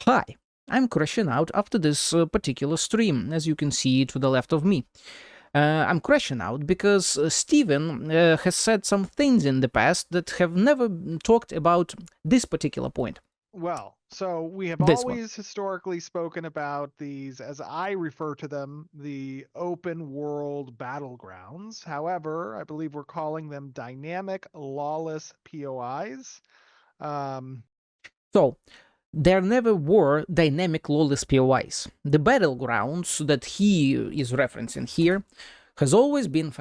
Hi, I'm crashing out after this particular stream, as you can see to the left of me. I'm crashing out because Steven has said some things in the past that have never talked about this particular point. Well, so we have This one. always historically spoken about these, as I refer to them, the open world battlegrounds. However, I believe we're calling them dynamic lawless POIs. Um, So, there never were dynamic lawless POIs. The battlegrounds that he is referencing here has always been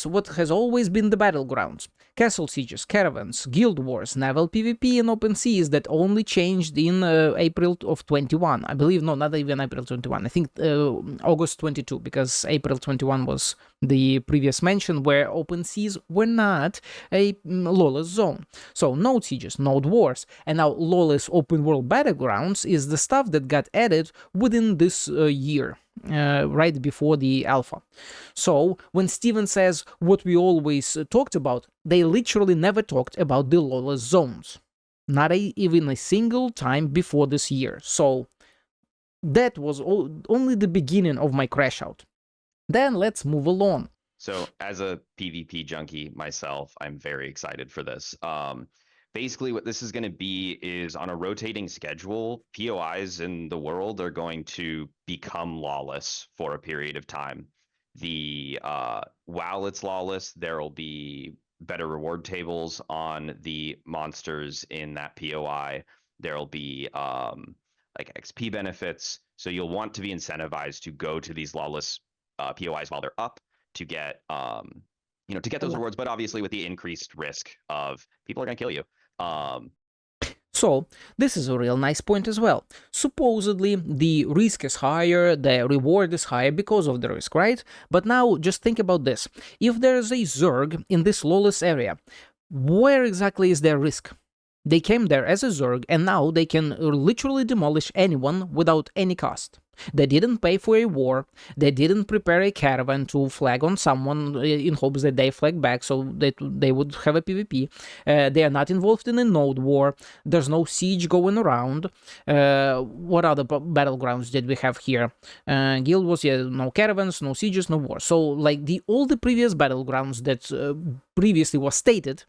what has always been the battlegrounds. Castle sieges, caravans, guild wars, naval PvP, and open seas that only changed in April of 21. I believe, no, not even April 21. I think August 22, because April 21 was the previous mention where open seas were not a lawless zone. So node sieges, node wars, and now lawless open world battlegrounds is the stuff that got added within this year. Right before the alpha. So when Steven says what we always talked about, they literally never talked about the lawless zones. Not even a single time before this year. So that was only the beginning of my crash out. Then let's move along. So as a PvP junkie myself, I'm very excited for this. Basically what this is going to be is on a rotating schedule, POIs in the world are going to become lawless for a period of time. While it's lawless, there will be better reward tables on the monsters in that POI. There'll be like XP benefits. So you'll want to be incentivized to go to these lawless POIs while they're up to get to get those rewards, but obviously with the increased risk of people are going to kill you. So, this is a real nice point as well. Supposedly, the risk is higher, the reward is higher because of the risk, right? But now, just think about this. If there is a Zerg in this lawless area, where exactly is their risk? They came there as a Zerg, and now they can literally demolish anyone without any cost. They didn't pay for a war, they didn't prepare a caravan to flag on someone in hopes that they flag back so that they would have a PvP. They are not involved in a node war, there's no siege going around. What other battlegrounds did we have here? Guild Wars, yeah, no caravans, no sieges, no war. So, like, all the previous battlegrounds that previously was stated,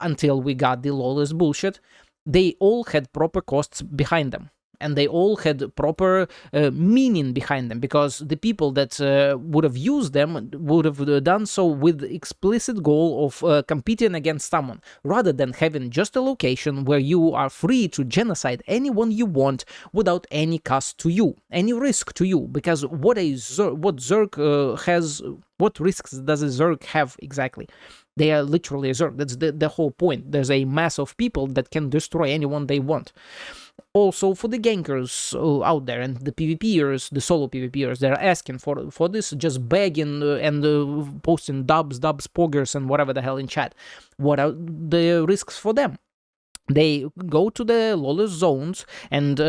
until we got the lawless bullshit, they all had proper costs behind them. And they all had proper meaning behind them, because the people that would have used them would have done so with the explicit goal of competing against someone, rather than having just a location where you are free to genocide anyone you want without any cost to you, any risk to you. Because what Zerg has, what risks does a Zerg have exactly? They are literally a Zerg. That's the whole point. There's a mass of people that can destroy anyone they want. Also, for the gankers out there and the PvPers, the solo PvPers, they're asking for this, just begging and posting dubs, poggers, and whatever the hell in chat. What are the risks for them? They go to the lawless zones, and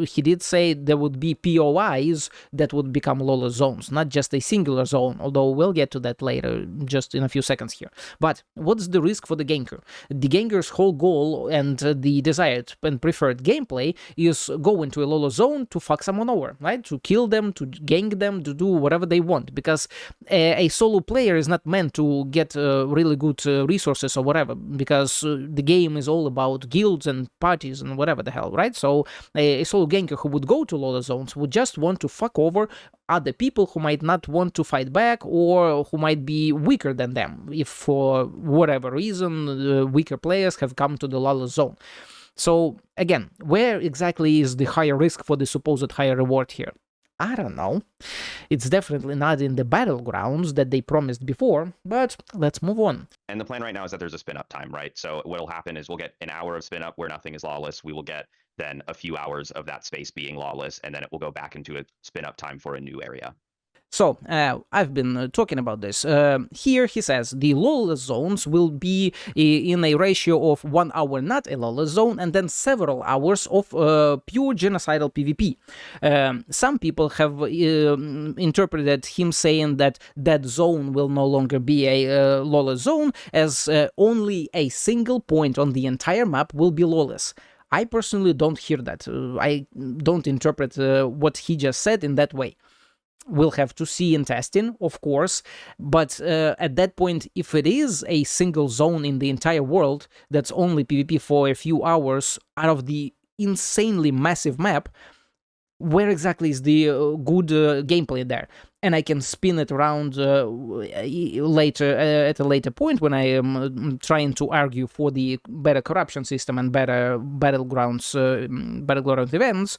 he did say there would be POIs that would become lawless zones, not just a singular zone, although we'll get to that later, just in a few seconds here. But what's the risk for the ganker? The ganker's whole goal and the desired and preferred gameplay is go into a lawless zone to fuck someone over, right? To kill them, to gank them, to do whatever they want, because a solo player is not meant to get really good resources or whatever, because the game is all about guilds and parties and whatever the hell, right? So a solo ganker who would go to lawless zones would just want to fuck over other people who might not want to fight back, or who might be weaker than them, if for whatever reason weaker players have come to the lawless zone. So again, where exactly is the higher risk for the supposed higher reward here? I don't know. It's definitely not in the battlegrounds that they promised before, but let's move on. And the plan right now is that there's a spin up time, right? So what will happen is we'll get an hour of spin up where nothing is lawless. We will get then a few hours of that space being lawless, and then it will go back into a spin up time for a new area. So, I've been talking about this. Here he says the lawless zones will be in a ratio of 1 hour not a lawless zone, and then several hours of pure genocidal PvP. Some people have interpreted him saying that that zone will no longer be a lawless zone, as only a single point on the entire map will be lawless. I personally don't hear that. I don't interpret what he just said in that way. We'll have to see in testing, of course, but at that point, if it is a single zone in the entire world that's only PvP for a few hours out of the insanely massive map, where exactly is the good gameplay there? And I can spin it around later at a later point when I am trying to argue for the better corruption system and better battleground events.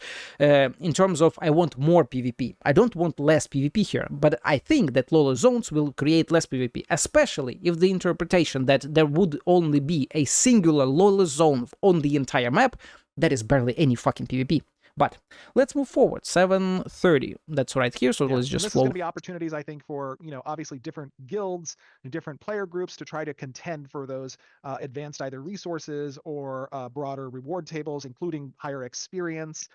In terms of, I want more PvP. I don't want less PvP here, but I think that lawless zones will create less PvP, especially if the interpretation that there would only be a singular lawless zone on the entire map, that is barely any fucking PvP. But let's move forward. 7:30. That's right here. So let's just this flow. is going to be opportunities, I think, for obviously different guilds and different player groups to try to contend for those advanced either resources or broader reward tables, including higher experience,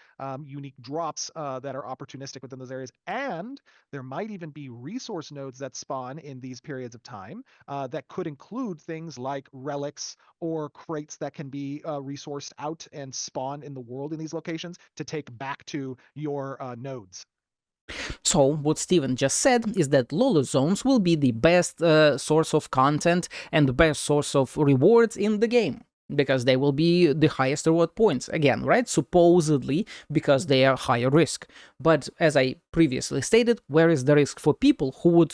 unique drops that are opportunistic within those areas, and there might even be resource nodes that spawn in these periods of time that could include things like relics or crates that can be resourced out and spawn in the world in these locations to take back to your nodes. So what Steven just said is that lawless zones will be the best source of content and the best source of rewards in the game, because they will be the highest reward points, again, right? Supposedly, because they are higher risk. But as I previously stated, where is the risk for people who would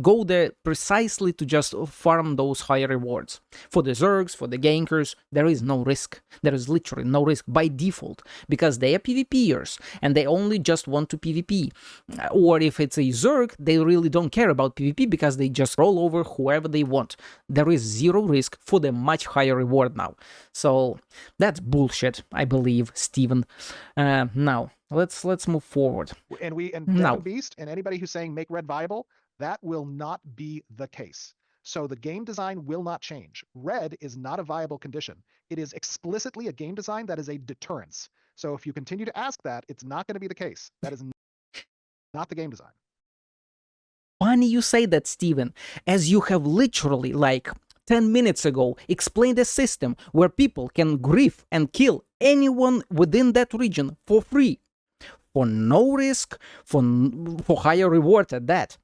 go there precisely to just farm those higher rewards? For the Zergs, for the gankers, there is no risk. There is literally no risk by default, because they are PvPers, and they only just want to PvP. Or if it's a Zerg, they really don't care about PvP, because they just roll over whoever they want. There is zero risk for the much higher reward now. So that's bullshit, I believe, Steven. Now let's move forward. And now, Beast and anybody who's saying make red viable, that will not be the case. So the game design will not change. Red is not a viable condition. It is explicitly a game design that is a deterrence. So if you continue to ask that, it's not going to be the case. That is not the game design. Funny you say that, Steven, as you have literally, like 10 minutes ago, explained a system where people can grief and kill anyone within that region for free, for no risk, for higher reward at that.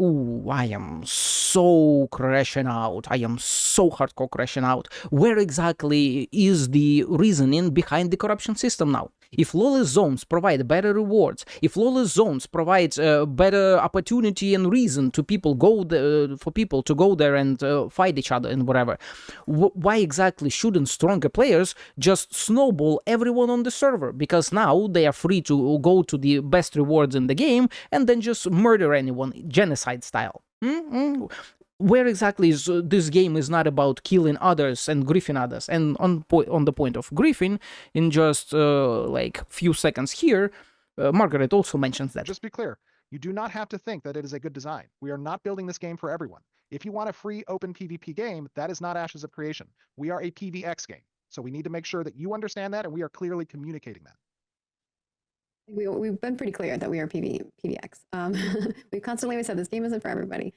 Ooh, I am so crashing out. I am so hardcore crashing out. Where exactly is the reasoning behind the corruption system now? If lawless zones provide better rewards, if lawless zones provide better opportunity and reason to people for people to go there and fight each other and whatever, why exactly shouldn't stronger players just snowball everyone on the server? Because now they are free to go to the best rewards in the game and then just murder anyone, genocide style. Where exactly is this game is not about killing others and griefing others? And on the point of griefing, in just like few seconds here, Margaret also mentions that. Just be clear, you do not have to think that it is a good design. We are not building this game for everyone. If you want a free open PvP game, that is not Ashes of Creation. We are a PvX game. So we need to make sure that you understand that, and we are clearly communicating that. We've been pretty clear that we are PvX. We've constantly said this game isn't for everybody.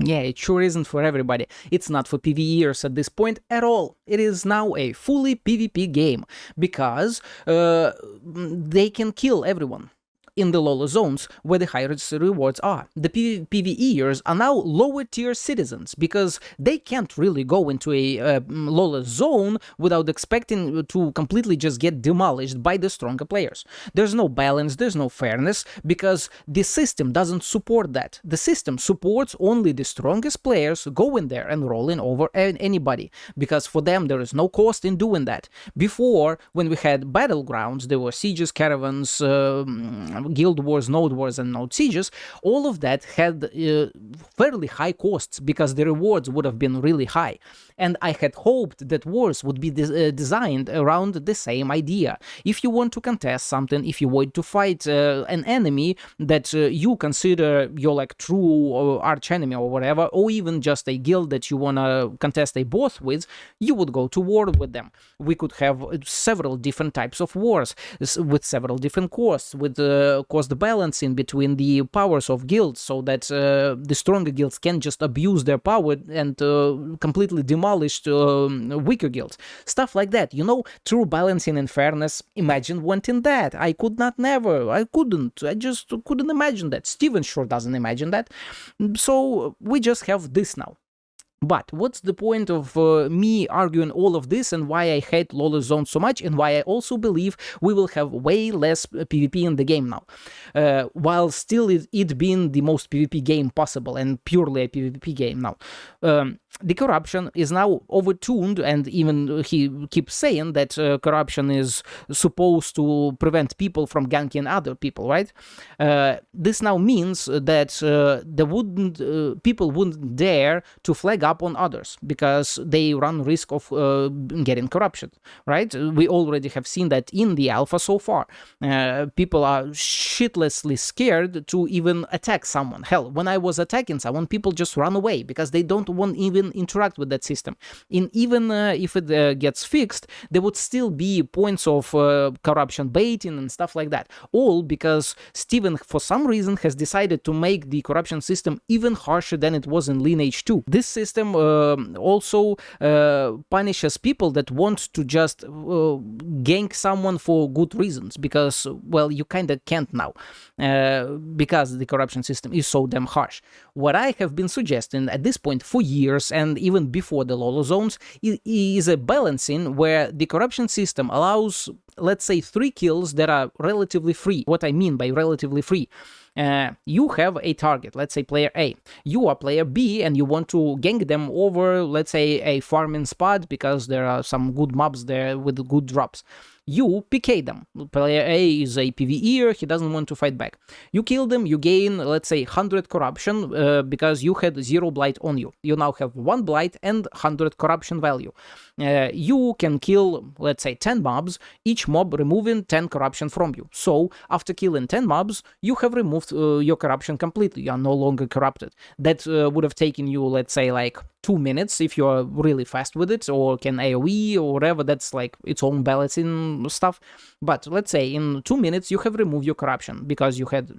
Yeah, it sure isn't for everybody. It's not for PvEers at this point at all. It is now a fully PvP game, because they can kill everyone in the lawless zones where the highest rewards are. The PvEers are now lower tier citizens, because they can't really go into a lawless zone without expecting to completely just get demolished by the stronger players. There's no balance, there's no fairness, because the system doesn't support that. The system supports only the strongest players going there and rolling over anybody, because for them there is no cost in doing that. Before, when we had battlegrounds, there were sieges, caravans, guild wars, node wars, and node sieges. All of that had fairly high costs, because the rewards would have been really high. And I had hoped that wars would be designed around the same idea. If you want to contest something, if you want to fight an enemy that you consider your like true arch enemy or whatever, or even just a guild that you want to contest a boss with, you would go to war with them. We could have several different types of wars with several different costs, with cause the balancing between the powers of guilds, so that the stronger guilds can just abuse their power and completely demolish weaker guilds. Stuff like that, you know, true balancing and fairness. Imagine wanting that. I couldn't. I just couldn't imagine that. Steven sure doesn't imagine that. So we just have this now. But what's the point of me arguing all of this, and why I hate Lawless Zone so much, and why I also believe we will have way less PvP in the game now, while still it being the most PvP game possible and purely a PvP game now. The corruption is now overtuned, and even he keeps saying that corruption is supposed to prevent people from ganking other people, right? This now means that people wouldn't dare to flag up on others because they run risk of getting corruption, right? We already have seen that in the alpha so far. People are shitlessly scared to even attack someone. Hell, when I was attacking someone, people just run away because they don't want even interact with that system. Even if it gets fixed, there would still be points of corruption baiting and stuff like that. All because Steven, for some reason, has decided to make the corruption system even harsher than it was in Lineage 2. This system also punishes people that want to just gank someone for good reasons, because, well, you kind of can't now, because the corruption system is so damn harsh. What I have been suggesting at this point for years, and even before the Lawless Zones, is a balancing where the corruption system allows, let's say, 3 kills that are relatively free. What I mean by relatively free: you have a target, let's say player A. You are player B and you want to gank them over, let's say, a farming spot because there are some good mobs there with good drops. You PK them. Player A is a PvEer, he doesn't want to fight back. You kill them, you gain, let's say, 100 corruption because you had 0 blight on you. You now have 1 blight and 100 corruption value. You can kill, let's say, 10 mobs, each mob removing 10 corruption from you. So, after killing 10 mobs, you have removed your corruption completely. You are no longer corrupted. That would have taken you, let's say, like 2 minutes if you're really fast with it, or can AoE or whatever. That's like its own balancing stuff. But let's say in 2 minutes you have removed your corruption because you had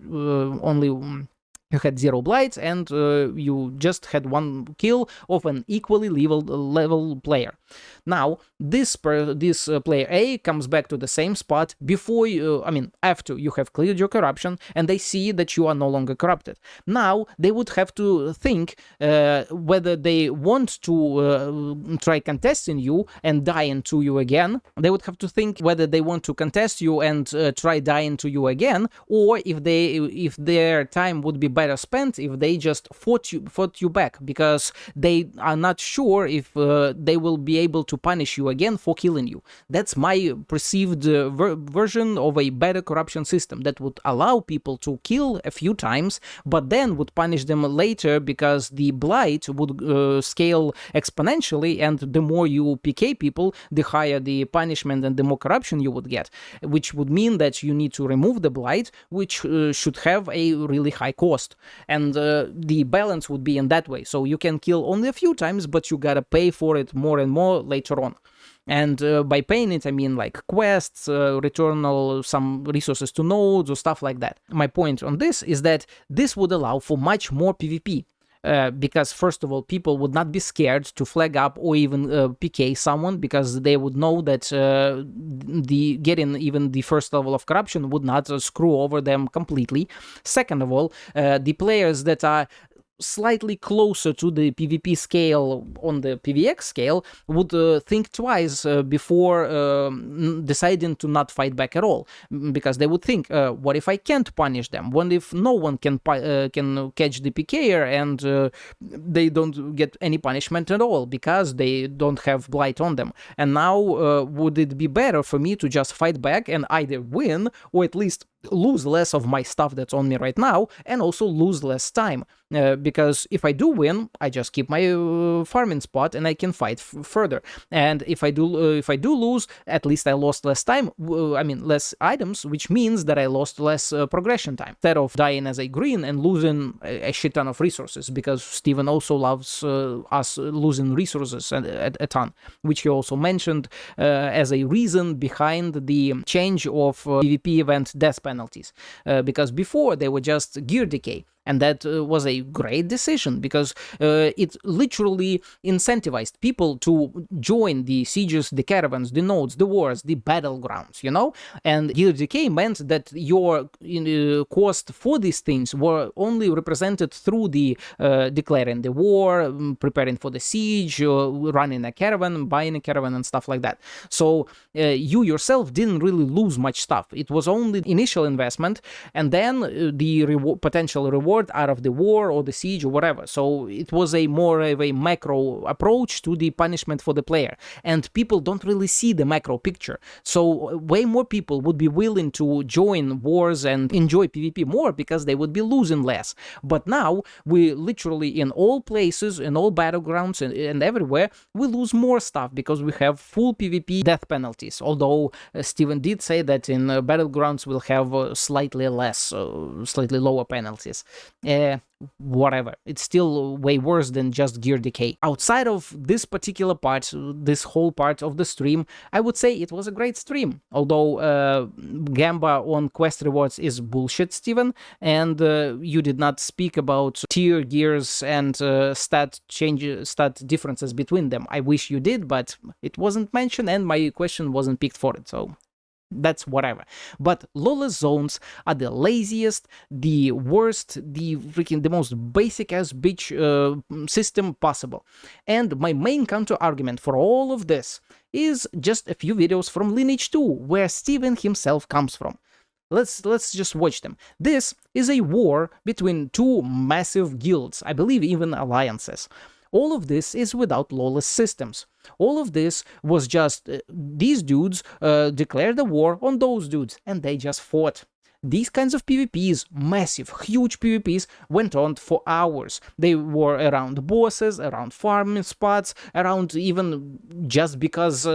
you had 0 blights and you just had 1 kill of an equally level player. Now, this player A comes back to the same spot before you, after you have cleared your corruption, and they see that you are no longer corrupted. Now, they would have to think whether they want to try contesting you and dying to you again. They would have to think whether they want to contest you and try dying to you again, or if their time would be better spent if they just fought you back, because they are not sure if they will be able to punish you again for killing you. That's my perceived version of a better corruption system that would allow people to kill a few times, but then would punish them later because the blight would scale exponentially, and the more you PK people, the higher the punishment and the more corruption you would get, which would mean that you need to remove the blight, which should have a really high cost. And the balance would be in that way. So you can kill only a few times, but you gotta pay for it more and more later on. And by paying it, I mean like quests, return some resources to nodes or stuff like that. My point on this is that this would allow for much more PvP. Because first of all, people would not be scared to flag up or even PK someone, because they would know that getting even the first level of corruption would not screw over them completely. Second of all, the players that are slightly closer to the PvP scale on the PvX scale would think twice before deciding to not fight back at all, because they would think, what if I can't punish them? What if no one can catch the PKer and they don't get any punishment at all because they don't have blight on them? And now would it be better for me to just fight back and either win or at least lose less of my stuff that's on me right now, and also lose less time? because if I do win, I just keep my farming spot and I can fight further. And if I do lose, at least I lost less time. I mean, less items, which means that I lost less progression time instead of dying as a green and losing a shit ton of resources. Because Steven also loves us losing resources a ton, which he also mentioned as a reason behind the change of PvP event death penalties. Because before they were just gear decay. And that was a great decision because it literally incentivized people to join the sieges, the caravans, the nodes, the wars, the battlegrounds, you know? And gear decay meant that your cost for these things were only represented through the declaring the war, preparing for the siege, running a caravan, buying a caravan, and stuff like that. So you yourself didn't really lose much stuff. It was only initial investment, and then the potential reward out of the war or the siege or whatever. So it was a more of a macro approach to the punishment for the player, and people don't really see the macro picture. So way more people would be willing to join wars and enjoy PvP more because they would be losing less. But now we literally in all places, in all battlegrounds and everywhere, we lose more stuff because we have full PvP death penalties. Although Steven did say that in battlegrounds we'll have slightly less, slightly lower penalties. Whatever, it's still way worse than just gear decay. Outside of this particular part, this whole part of the stream, I would say it was a great stream. Although Gamba on quest rewards is bullshit, Steven, and you did not speak about tier gears and stat differences between them. I wish you did, but it wasn't mentioned and my question wasn't picked for it, so that's whatever. But lawless zones are the laziest, the worst, the most basic as bitch system possible. And my main counter argument for all of this is just a few videos from Lineage 2, where Steven himself comes from. Let's just watch them. This is a war between two massive guilds, I believe even alliances. All of this is without lawless systems. All of this was just these dudes declared a war on those dudes, and they just fought. These kinds of PvPs, massive, huge PvPs, went on for hours. They were around bosses, around farming spots, around even just because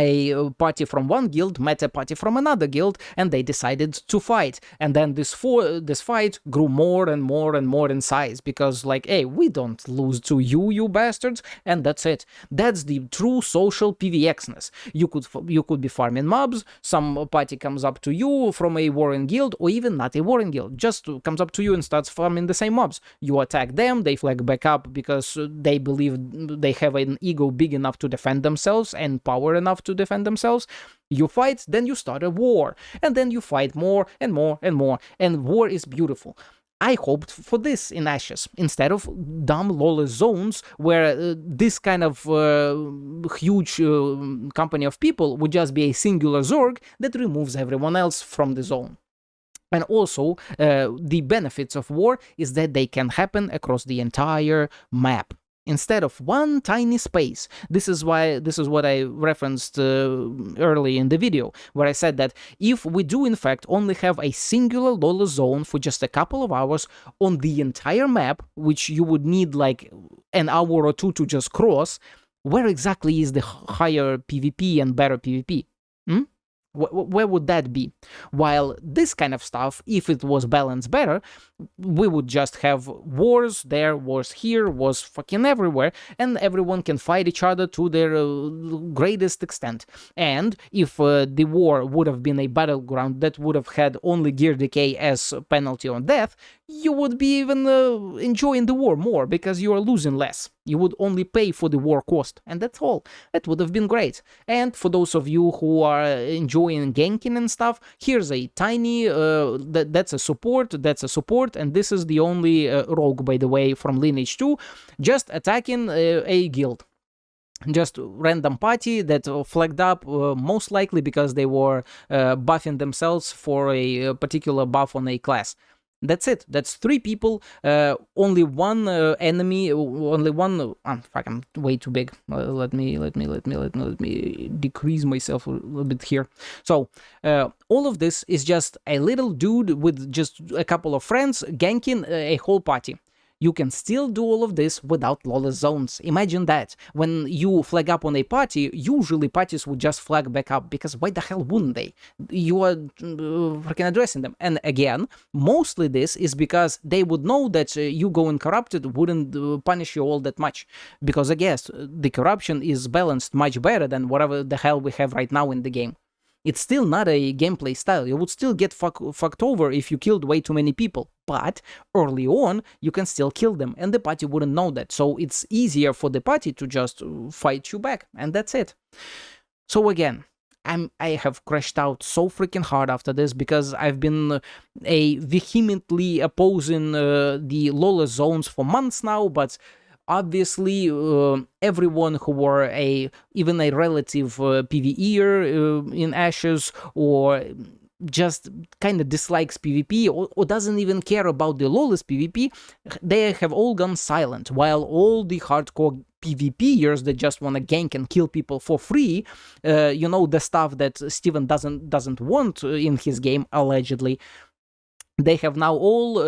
a party from one guild met a party from another guild, and they decided to fight. And then this fight grew more and more and more in size, because like, hey, we don't lose to you bastards, and that's it. That's the true social PvXness. You could be farming mobs, some party comes up to you from a warring guild, or even not a warring guild, just comes up to you and starts farming the same mobs. You attack them, they flag back up because they believe they have an ego big enough to defend themselves and power enough to defend themselves. You fight, then you start a war, and then you fight more and more and more, and war is beautiful. I hoped for this in Ashes, instead of dumb lawless zones where this kind of huge company of people would just be a singular Zerg that removes everyone else from the zone. And also, the benefits of war is that they can happen across the entire map, instead of one tiny space. This is what I referenced early in the video, where I said that if we do in fact only have a singular lawless zone for just a couple of hours on the entire map, which you would need like an hour or two to just cross, where exactly is the higher PvP and better PvP? Where would that be? While this kind of stuff, if it was balanced better, we would just have wars there, wars here, wars fucking everywhere, and everyone can fight each other to their greatest extent. And if the war would have been a battleground that would have had only gear decay as penalty on death, you would be even enjoying the war more, because you are losing less. You would only pay for the war cost, and that's all. That would have been great. And for those of you who are enjoying ganking and stuff, here's a tiny, that's a support, and this is the only rogue, by the way, from Lineage 2, just attacking a guild. Just random party that flagged up, most likely because they were buffing themselves for a particular buff on a class. That's it. That's 3 people, only one enemy, only one. Fuck, I'm way too big. Let me decrease myself a little bit here. So all of this is just a little dude with just a couple of friends ganking a whole party. You can still do all of this without lawless zones. Imagine that. When you flag up on a party, usually parties would just flag back up, because why the hell wouldn't they? You are freaking addressing them. And again, mostly this is because they would know that you going corrupted wouldn't punish you all that much. Because I guess the corruption is balanced much better than whatever the hell we have right now in the game. It's still not a gameplay style. You would still get fucked over if you killed way too many people. But early on, you can still kill them, and the party wouldn't know that. So it's easier for the party to just fight you back, and that's it. So again, I have crashed out so freaking hard after this, because I've been vehemently opposing the lawless zones for months now, but obviously, everyone who were even a relative PvEer in Ashes, or just kind of dislikes PvP, or doesn't even care about the lawless PvP, they have all gone silent, while all the hardcore PvPers that just want to gank and kill people for free, the stuff that Steven doesn't want in his game, allegedly, they have now all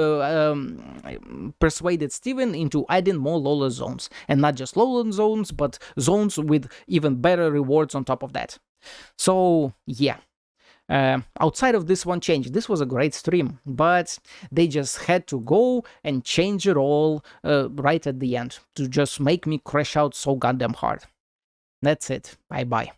persuaded Steven into adding more lawless zones. And not just lawless zones, but zones with even better rewards on top of that. So, yeah. Outside of this one change, this was a great stream, but they just had to go and change it all right at the end to just make me crash out so goddamn hard. That's it. Bye-bye.